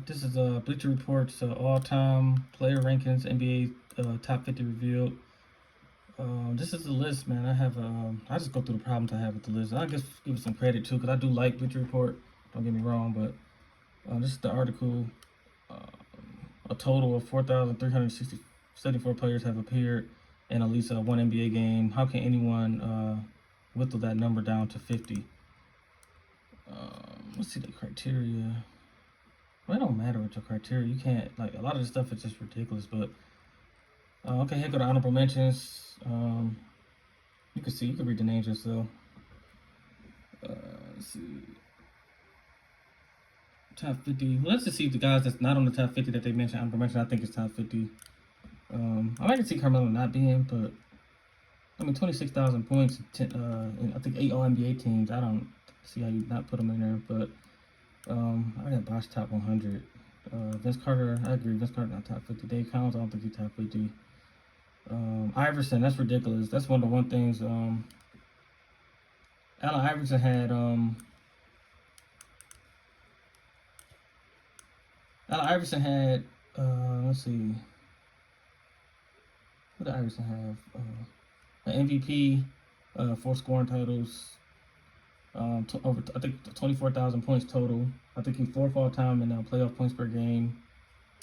This is Bleacher Report's all-time player rankings, NBA top 50 revealed. This is the list, man. I just go through the problems I have with the list. I guess give it some credit too, because I do like Bleacher Report. Don't get me wrong, but this is the article. Uh, a total of 4,374 players have appeared in at least one NBA game. How can anyone whittle that number down to 50? Let's see the criteria. Well, it don't matter what your criteria. You can't, like, a lot of this stuff is just ridiculous. But okay, here go to honorable mentions. You can read the names yourself. Let's see, top 50. Let's just see the guys that's not on the top 50 that they mentioned. Honorable mention, I think it's top 50. I like to see Carmelo not being, but I mean, 26,000 points, and I think 8 All NBA teams. I don't see how you not put them in there, but. I got Bosch top 100. Vince Carter, I agree. Vince Carter not top 50. Dave Collins, I don't think he's top 50. Iverson, that's ridiculous. That's one of the things. Allen Iverson had. Allen Iverson had. Let's see. What did Iverson have? An MVP, 4 scoring titles. Over I think 24,000 points total. I think he's 4th all time in playoff points per game,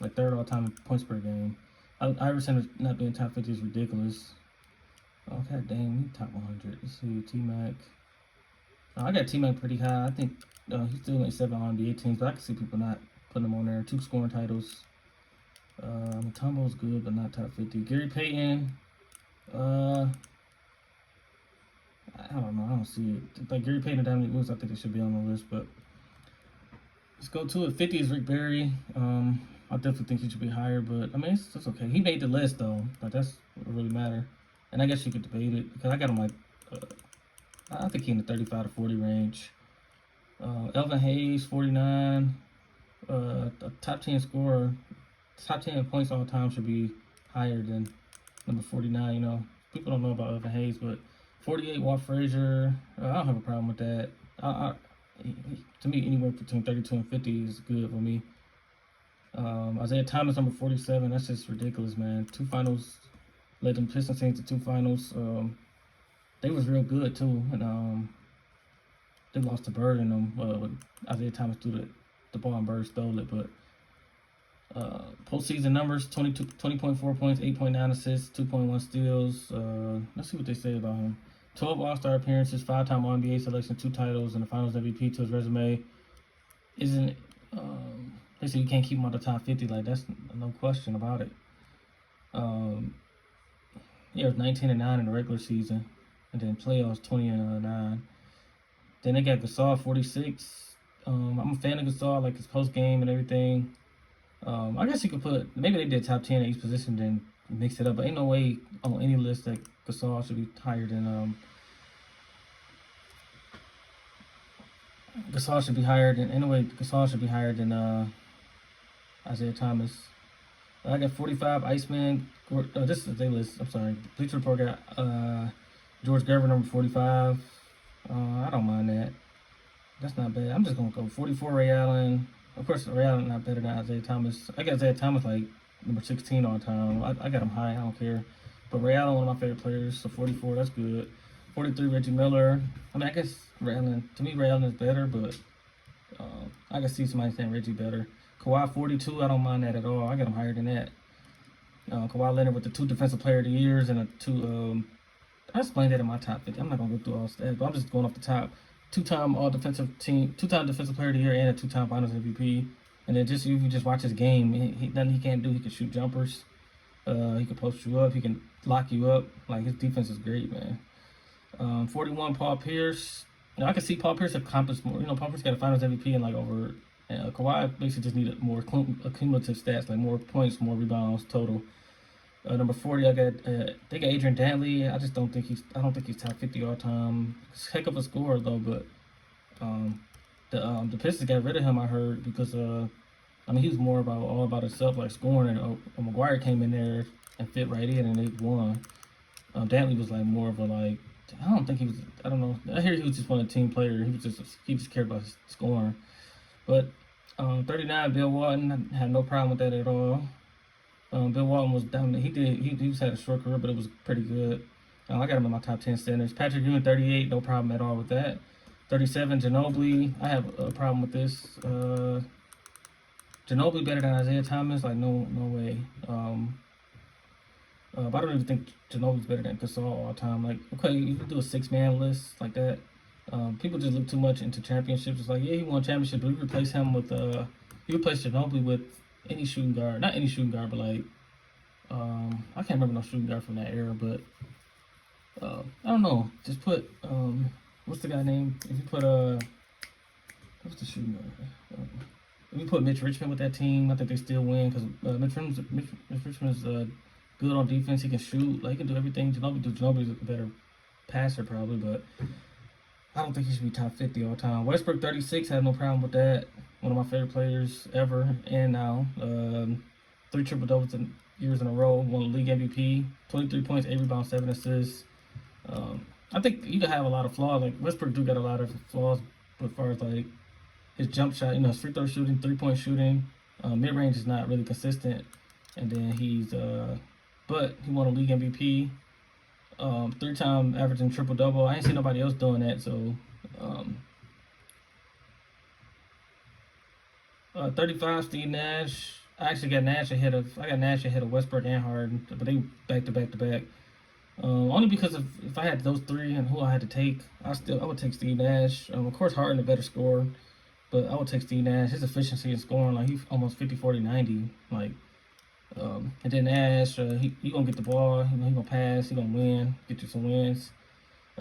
like 3rd all time in points per game. Iverson not being top 50 is ridiculous. Oh, god dang, he's top 100. Let's see, T-Mac. I got T-Mac pretty high. I think he's still in 7 on NBA teams, but I can see people not putting him on there. 2 scoring titles. Mutombo's good, but not top 50. Gary Payton. I don't know. I don't see it. Like Gary Payton and Dominic Wilkins, I think they should be on the list. But let's go to it. 50 is Rick Barry. I definitely think he should be higher, but I mean, it's okay. He made the list though. Like that's what really matter. And I guess you could debate it because I got him like, I think he in the 35 to 40 range. Elvin Hayes, 49. A top 10 scorer, top 10 points all time should be higher than number 49. You know, people don't know about Elvin Hayes, but 48, Walt Frazier. I don't have a problem with that. To me, anywhere between 32 and 50 is good for me. Isaiah Thomas, number 47. That's just ridiculous, man. 2 finals, led them Pistons teams to 2 finals. They was real good too, and they lost to Bird in them. When Isaiah Thomas threw the ball and Bird stole it, but. Postseason numbers: 20.4 points, 8.9 assists, 2.1 steals. Let's see what they say about him. 12 All-Star appearances, 5-time All-NBA selection, 2 titles, and the Finals MVP to his resume. Isn't they say you can't keep him on the top 50? Like that's no question about it. Yeah, it was 19 and 9 in the regular season, and then playoffs 20 and 9. Then they got Gasol 46. I'm a fan of Gasol, I like his post game and everything. I guess you could put, maybe they did top 10 at each position, then mix it up. But ain't no way on any list that Gasol should be higher than Gasol should be higher than Isaiah Thomas. I got 45 Iceman. This is their list. I'm sorry. Bleacher Report got George Gervin number 45. I don't mind that. That's not bad. I'm just gonna go 44 Ray Allen. Of course, Ray Allen not better than Isaiah Thomas. I got Isaiah Thomas like number 16 all time. I got him high. I don't care. But Ray Allen, one of my favorite players. So 44, that's good. 43 Reggie Miller. I mean, I guess Ray Allen. To me, Ray Allen is better, but I can see somebody saying Reggie better. Kawhi 42. I don't mind that at all. I got him higher than that. Kawhi Leonard with the 2 Defensive Player of the Years and a 2. I explained that in my top 50. I'm not gonna go through all stats, but I'm just going off the top. 2-time All Defensive Team, 2-time Defensive Player of the Year, and a 2-time Finals MVP. And then if you just watch his game, nothing he can't do. He can shoot jumpers. He can post you up. He can lock you up. Like his defense is great, man. 41 Paul Pierce. Now I can see Paul Pierce accomplish more. You know, Paul Pierce got a Finals MVP and like over. Kawhi basically just needed more accumulative stats, like more points, more rebounds total. Number 40, they got Adrian Dantley. I don't think he's top 50 all time. Heck of a scorer though, but the Pistons got rid of him. I heard because I mean he was more all about himself, like scoring, and McGuire came in there and fit right in, and they won. Dantley was like more of a like. I don't think he was. I don't know. I hear he was just one of the team player. He just cared about his scoring, but 39, Bill Walton. I had no problem with that at all. Bill Walton was down. He just had a short career, but it was pretty good. I got him in my top 10 centers. Patrick Ewing, 38, no problem at all with that. 37, Ginobili. I have a problem with this. Ginobili better than Isaiah Thomas? Like, no way. But I don't even think Ginobili's better than Gasol all time. Like, okay, you can do a 6-man list like that. People just look too much into championships. It's like, yeah, he won a championship, but you replace him with you replace Ginobili with any shooting guard, not any shooting guard, but like I can't remember no shooting guard from that era, but I don't know. Just put what's the guy name? If you put what's the shooting guard? If you put Mitch Richmond with that team, I think they still win because Mitch Richmond's good on defense. He can shoot. Like, he can do everything. Ginobili's a better passer probably, but I don't think he should be top 50 all time. Westbrook, 36, I have no problem with that. One of my favorite players ever and now. 3 triple doubles years in a row. Won the league MVP. 23 points, 8 rebounds, 7 assists. I think you can have a lot of flaws. Like, Westbrook do got a lot of flaws, but as far as like his jump shot, his free throw shooting, 3-point shooting, mid range is not really consistent. And then but he won a league MVP. 3-time averaging triple double. I ain't seen nobody else doing that. So, 35, Steve Nash. I got Nash ahead of Westbrook and Harden, but they back to back. Only because if I had those three and who I had to take, I would take Steve Nash. Of course, Harden a better scorer, but I would take Steve Nash. His efficiency in scoring, like, he's almost 50, 40, 90. Like, and then Nash, he gonna get the ball. He gonna pass. He gonna win. Get you some wins.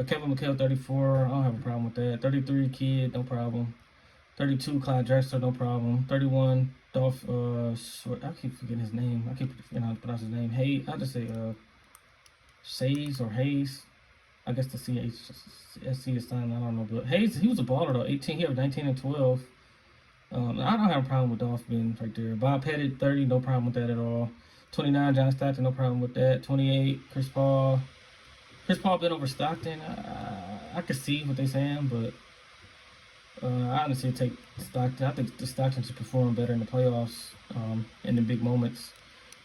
Kevin McHale, 34. I don't have a problem with that. 33, Kid, no problem. 32, Clyde Drexler, no problem. 31, Dolph. I keep forgetting his name. I keep forgetting how to pronounce his name. I'll just say Hayes or Hayes. I guess the SC is silent. I don't know, but Hayes, he was a baller though. 18, he had 19 and 12. I don't have a problem with Dolph being right there. Bob Pettit, 30, no problem with that at all. 29, John Stockton, no problem with that. 28, Chris Paul. Chris Paul been over Stockton. I could see what they're saying, but I honestly take Stockton. I think the Stockton should perform better in the playoffs, in the big moments.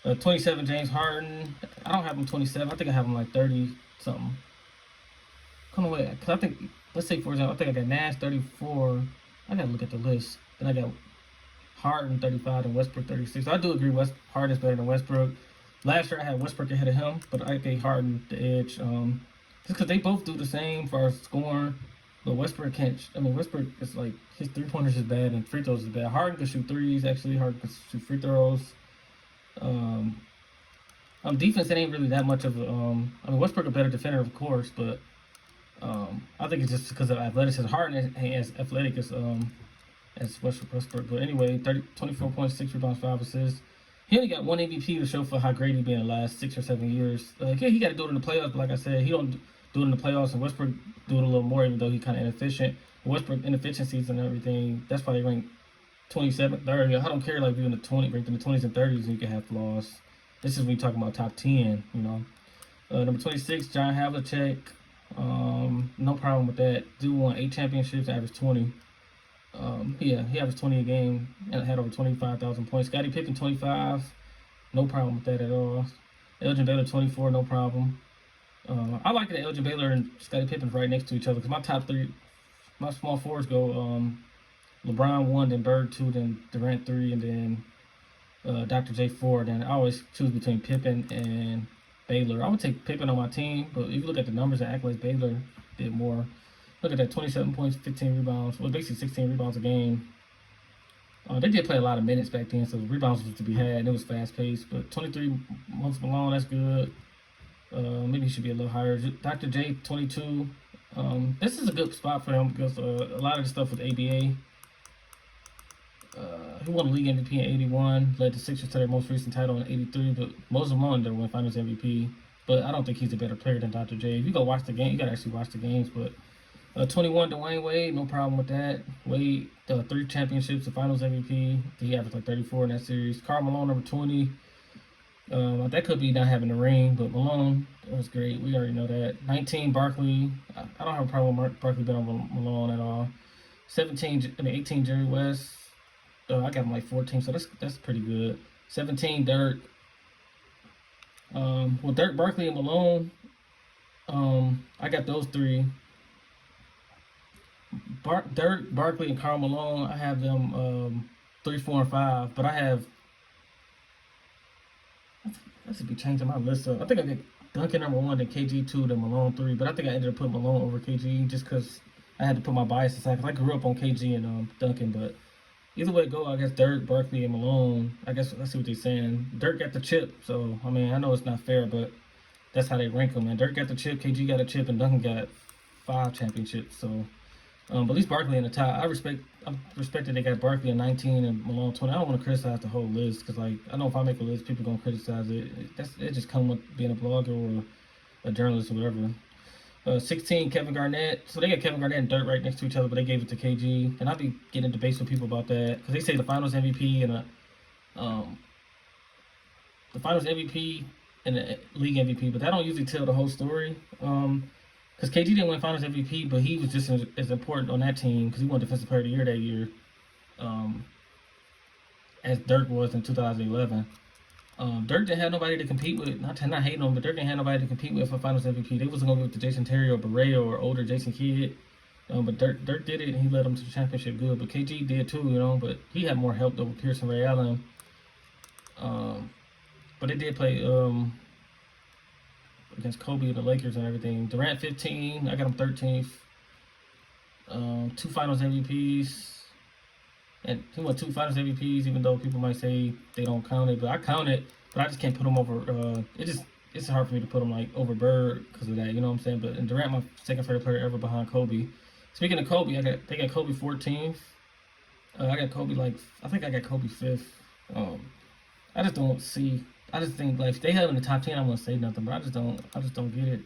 27, James Harden. I don't have him 27. I think I have him like 30 something. Come away, because I think, let's say for example, I think I got Nash 34. I gotta look at the list. Then I got Harden 35 and Westbrook 36. So I do agree Harden's better than Westbrook. Last year I had Westbrook ahead of him, but I gave Harden the edge. Just because they both do the same as far as scoring, but Westbrook can't. Westbrook is like, his 3-pointers is bad and free throws is bad. Harden can shoot threes, actually. Harden can shoot free throws. Defense, it ain't really that much of a. Westbrook a better defender, of course, but I think it's just because of athleticism. Harden ain't as athletic as Westbrook. But anyway, 24 points, 6 rebounds, 5 assists. He only got one MVP to show for how great he's been in the last 6 or 7 years. He got to do it in the playoffs, but like I said, he don't do it in the playoffs, and Westbrook do it a little more, even though he's kind of inefficient. Westbrook inefficiencies and everything, that's why they rank 27th, 30th. I don't care, like, if you're ranked in the 20s and 30s, and you can have flaws. This is when you're talking about top 10, Number 26, John Havlicek. No problem with that. Dude won 8 championships, averaged 20. He averaged 20 a game and had over 25,000 points. Scottie Pippen, 25. No problem with that at all. Elgin Baylor, 24. No problem. I like that Elgin Baylor and Scottie Pippen's right next to each other because my top 3, my small forwards go LeBron 1, then Bird 2, then Durant 3, and then Dr. J 4. Then I always choose between Pippen and Baylor. I would take Pippen on my team, but if you look at the numbers and accolades, Baylor did more. Look at that, 27 points, 15 rebounds. Well, basically 16 rebounds a game. They did play a lot of minutes back then, so the rebounds was to be had, and it was fast-paced. But 23 months Malone, that's good. Maybe he should be a little higher. Dr. J, 22. This is a good spot for him because a lot of the stuff with ABA. He won the league MVP in 81, led the Sixers to their most recent title in 83, but Moses Malone did win Finals MVP. But I don't think he's a better player than Dr. J. If you go watch the game, you got to actually watch the games, but 21, Dwayne Wade, no problem with that. Wade, 3 championships, the Finals MVP. He averaged like 34 in that series. Karl Malone, number 20. That could be not having the ring, but Malone, that was great. We already know that. 19, Barkley. I don't have a problem with Barkley being on Malone at all. 18, Jerry West. I got him like 14, so that's pretty good. 17, Dirk. Well, Dirk, Barkley, and Malone. I got those three. Dirk, Barkley, and Karl Malone. I have them 3, 4, and 5. But I should be changing my list up. I think I got Duncan number 1, then KG 2, then Malone 3. But I think I ended up putting Malone over KG just because I had to put my bias aside. Cause I grew up on KG and Duncan, but either way it go, I guess Dirk, Barkley, and Malone. I guess let's see what they're saying. Dirk got the chip, so I mean I know it's not fair, but that's how they rank them. And Dirk got the chip, KG got a chip, and Duncan got 5 championships. So, but at least Barkley in the top. I respect that they got Barkley at 19 and Malone 20. I don't want to criticize the whole list because like I know if I make a list, people gonna criticize it. It just come with being a blogger or a journalist or whatever. 16, Kevin Garnett. So they got Kevin Garnett and Dirk right next to each other, but they gave it to KG. And I'll be getting into debates with people about that because they say the Finals MVP and the Finals MVP and the league MVP, but that don't usually tell the whole story. Because KG didn't win Finals MVP, but he was just as important on that team because he won Defensive Player of the Year that year, as Dirk was in 2011. Dirk didn't have nobody to compete with. Not hating on him, but Dirk didn't have nobody to compete with for Finals MVP. They wasn't gonna give it to Jason Terry or Barea or older Jason Kidd. But Dirk did it, and he led them to the championship good. But KG did too, But he had more help over Pierce and Ray Allen. But they did play against Kobe and the Lakers and everything. Durant 15, I got him 13th. 2 Finals MVPs. And he won 2 Finals MVPs, even though people might say they don't count it, but I count it. But I just can't put him over. It's hard for me to put him like over Bird because of that. You know what I'm saying? But and Durant, my second favorite player ever behind Kobe. Speaking of Kobe, they got Kobe 14th. I got Kobe I think I got Kobe 5th. I just don't see. I just think like if they have him in the top 10, I'm gonna say nothing. But I just don't get it.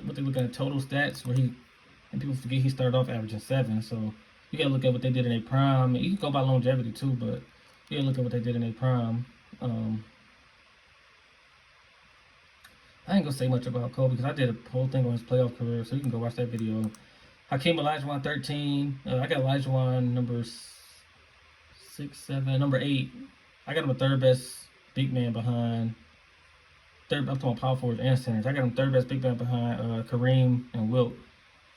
What they look at total stats where and people forget he started off averaging 7. So you gotta look at what they did in their prime. You can go by longevity too, but you gotta look at what they did in their prime. I ain't gonna say much about Kobe because I did a whole thing on his playoff career, so you can go watch that video. Hakeem Olajuwon 13. I got Olajuwon number 6, 7, number 8. I got him a third best big man behind. I'm talking power forwards and centers. I got him third best big man behind Kareem and Wilt.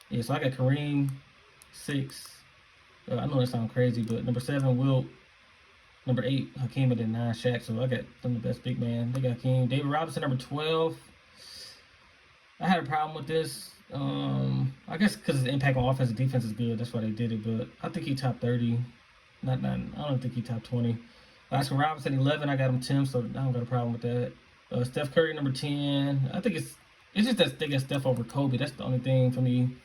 Yeah, so I got Kareem 6. I know that sounds crazy, but number 7 Wilt, number 8 Hakeem, and then 9 Shaq. So I got them the best big man. They got Hakeem. David Robinson number 12. I had a problem with this. I guess because his impact on offense and defense is good. That's why they did it. But I think he top 30. I don't think he top 20. Oscar Robinson 11. I got him 10, so I don't got a problem with that. Steph Curry number 10. I think it's just that they got Steph over Kobe. That's the only thing for me.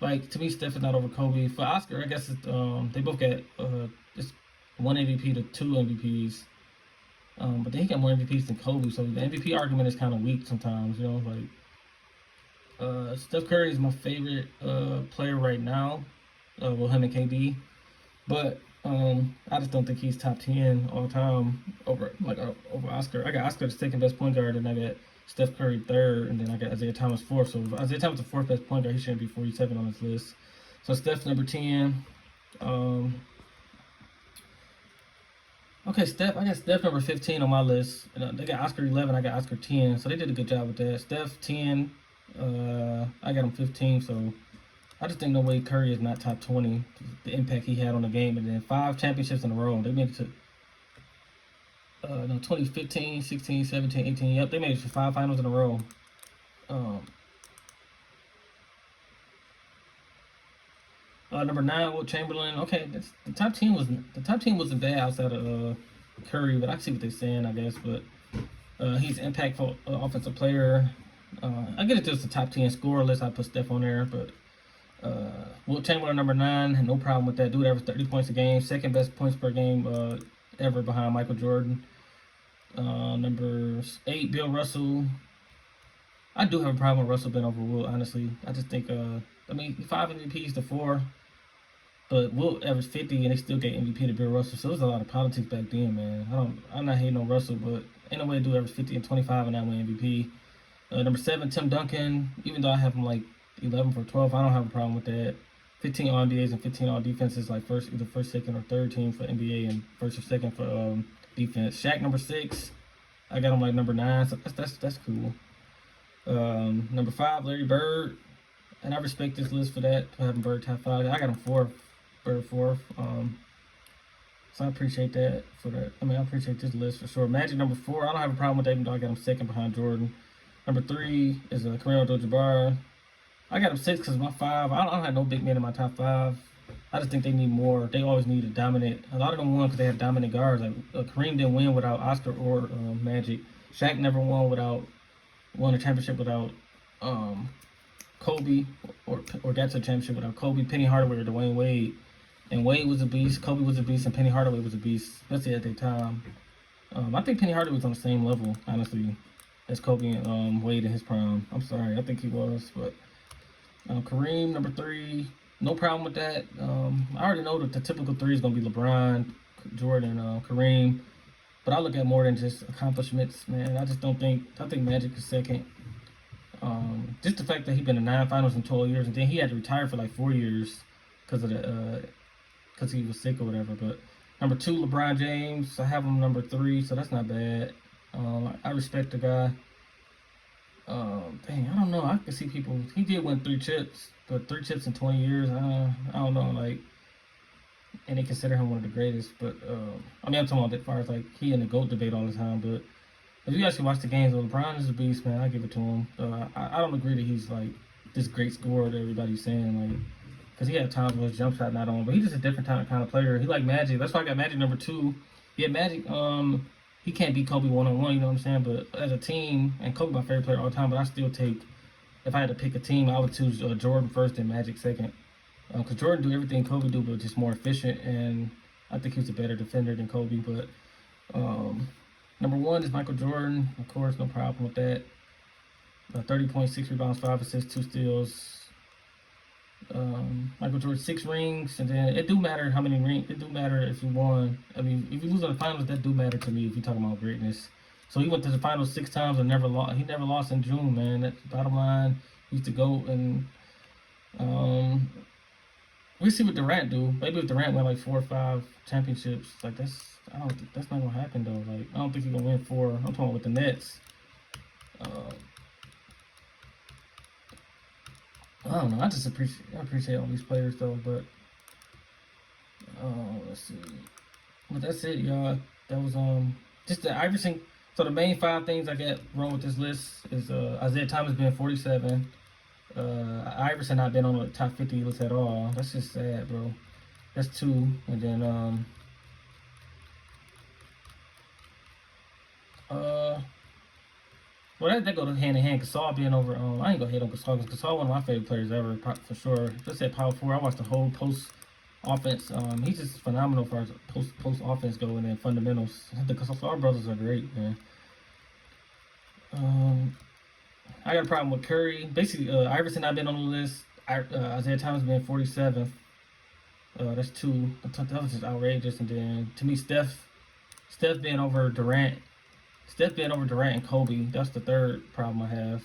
Like to me, Steph is not over Kobe. For Oscar, I guess they both got just 1 MVP to 2 MVPs. But they got more MVPs than Kobe, so the MVP argument is kind of weak sometimes. Steph Curry is my favorite player right now. Well, him and KD, but I just don't think he's top 10 all time over Oscar. I got Oscar the second best point guard, and I got Steph Curry 3rd, and then I got Isaiah Thomas 4th. So if Isaiah Thomas the 4th best point guard, he shouldn't be 47 on this list. So Steph's number 10. Okay, Steph. I got Steph number 15 on my list. They got Oscar 11. I got Oscar 10. So they did a good job with that. Steph 10. I got him 15. So I just think no way Curry is not top 20. The impact he had on the game, and then 5 championships in a row. They made it to 2015, 16, 17, 18. Yep, they made it to 5 finals in a row. Number 9, Wilt Chamberlain. Okay, the top 10 wasn't bad outside of Curry, but I see what they're saying, I guess. But he's an impactful offensive player. I get it just the top 10 scorer list. I put Steph on there, but Wilt Chamberlain number 9, had no problem with that. Dude averaged 30 points a game, second best points per game ever behind Michael Jordan. Number 8, Bill Russell. I do have a problem with Russell being over Wilt, honestly. I just think 5 MVPs to 4. But Wilt averaged 50 and they still gave MVP to Bill Russell. So there was a lot of politics back then, man. I'm not hating on Russell, but ain't no way to do average 50 and 25 and not win MVP. Number 7, Tim Duncan. Even though I have him like 11 for 12, I don't have a problem with that. 15 all NBAs and 15 all defenses, like either first, second, or third team for NBA and first or second for defense. Shaq number 6. I got him like number 9, so that's cool. Number 5, Larry Bird, and I respect this list for that, for having Bird top 5. I got him 4th, Bird 4th. So I appreciate that for that. I mean, I appreciate this list for sure. Magic number 4. I don't have a problem with that, even though I got him 2nd behind Jordan. Number 3 is Kareem Abdul-Jabbar. I got him 6 because my 5. I don't have no big men in my top 5. I just think they need more. They always need a dominant. A lot of them won because they have dominant guards. Like Kareem didn't win without Oscar or Magic. Shaq never won a championship without Kobe, or got to a championship without Kobe. Penny Hardaway or Dwayne Wade. And Wade was a beast, Kobe was a beast, and Penny Hardaway was a beast, especially at that time. I think Penny Hardaway was on the same level, honestly, as Kobe and Wade in his prime. I'm sorry, I think he was. But Kareem, number 3, no problem with that. I already know that the typical 3 is going to be LeBron, Jordan, Kareem. But I look at more than just accomplishments, man. I think Magic is 2nd. Just the fact that he's been in 9 finals in 12 years, and then he had to retire for like 4 years because he was sick or whatever. But number 2, LeBron James. I have him number 3, so that's not bad. I respect the guy. Dang, I don't know. I can see people. He did win 3 chips, but 3 chips in 20 years. I don't know. Like, and they consider him one of the greatest. But I mean, I'm talking about as far as like he in the GOAT debate all the time. But if you actually watch the games, LeBron is a beast, man. I give it to him. I don't agree that he's like this great scorer that everybody's saying, like. Because he had times where his jump shot not on, but he's just a different kind of player. He like Magic. That's why I got Magic number 2. Yeah, Magic. He can't beat Kobe 1-on-1. You know what I'm saying? But as a team, and Kobe my favorite player all the time. But I still take, if I had to pick a team, I would choose Jordan first and Magic second. Because Jordan do everything Kobe do, but just more efficient. And I think he was a better defender than Kobe. But number 1 is Michael Jordan. Of course, no problem with that. 30.6 rebounds, 5 assists, 2 steals. Michael Jordan 6 rings, and then it do matter how many rings. It do matter if you won. I mean, if you lose in the finals, that do matter to me. If you're talking about greatness, so he went to the finals 6 times and never lost. He never lost in June, man. That's the bottom line. He used to go and we see what Durant do. Maybe if Durant win like 4 or 5 championships, like I don't think that's not gonna happen though. Like I don't think he's gonna win 4. I'm talking about with the Nets. I don't know. I appreciate all these players though, but let's see. But that's it, y'all. That was just the Iverson. So the main 5 things I got wrong with this list is Isaiah Thomas being 47. Iverson not been on the top 50 list at all. That's just sad, bro. That's 2, and then well, that go hand in hand. Gasol being over. I ain't gonna hate on Gasol because Gasol one of my favorite players ever, for sure. Just at power forward, I watched the whole post offense. He's just phenomenal for post offense go and then fundamentals. The Gasol brothers are great, man. I got a problem with Curry. Basically, Iverson not been on the list. Isaiah Thomas being 47th. That's 2. That was just outrageous. And then to me, Steph being over Durant. Steph being over Durant and Kobe, that's the 3rd problem I have.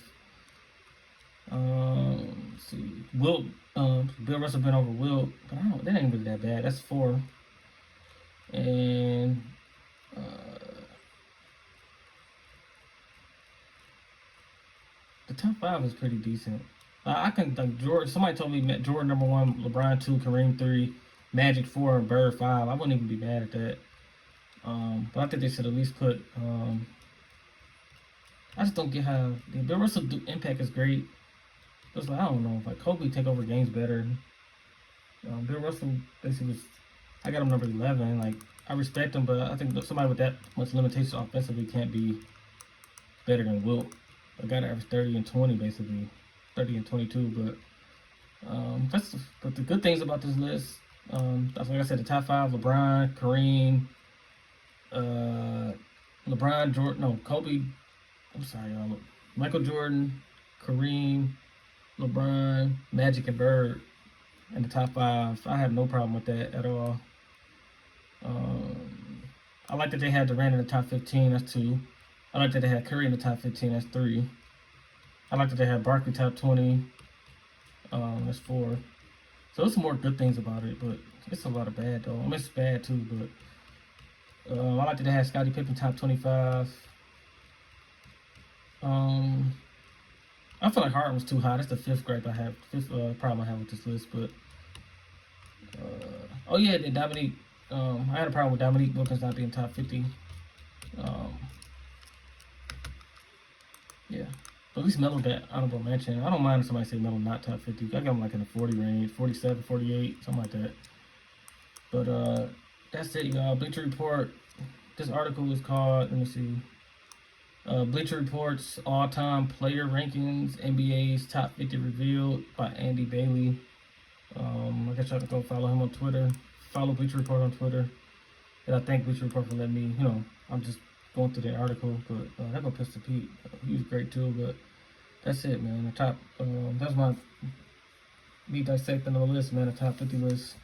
Let's see. Wilt, Bill Russell been over Wilt, but that ain't really that bad. That's 4. And the top 5 is pretty decent. I can like Jordan. Somebody told me Jordan number 1, LeBron 2, Kareem 3, Magic 4, and Bird 5. I wouldn't even be mad at that. But I think they should at least put. I just don't get how Bill Russell impact is great. It's like I don't know, like Kobe take over games better. Bill Russell basically was. I got him number 11. Like I respect him, but I think somebody with that much limitations offensively can't be better than Wilt. I got to average 30 and 20 basically, 30 and 22. But the good things about this list. That's like I said, the top 5: LeBron, Kareem. LeBron, Jordan, no, Kobe, I'm sorry, y'all. Michael Jordan, Kareem, LeBron, Magic, and Bird in the top 5. I have no problem with that at all. I like that they had Durant in the top 15. That's 2. I like that they had Curry in the top 15. That's 3. I like that they had Barkley top 20. That's 4. So there's some more good things about it, but it's a lot of bad though. I mean, it's bad too, but I like that they had Scottie Pippen top 25. Um, I feel like Harden was too high. That's the fifth problem I have with this list. But oh yeah, the Dominique. I had a problem with Dominique Wilkins not being top 50. Um, yeah, but at least Melo got honorable mention. I don't mind if somebody say Melo not top 50. I got him like in the 40 range, 47, 48, something like that. But that's it, y'all. Bleacher Report. This article is called. Let me see. Bleacher Report's all-time player rankings, NBA's top 50 revealed by Andy Bailey. I guess y'all can go follow him on Twitter. Follow Bleacher Report on Twitter. And I thank Bleacher Report for letting me, I'm just going through the article. But that go Pistol Pete. He was great too. But that's it, man. The top, that's me dissecting the list, man. The top 50 list.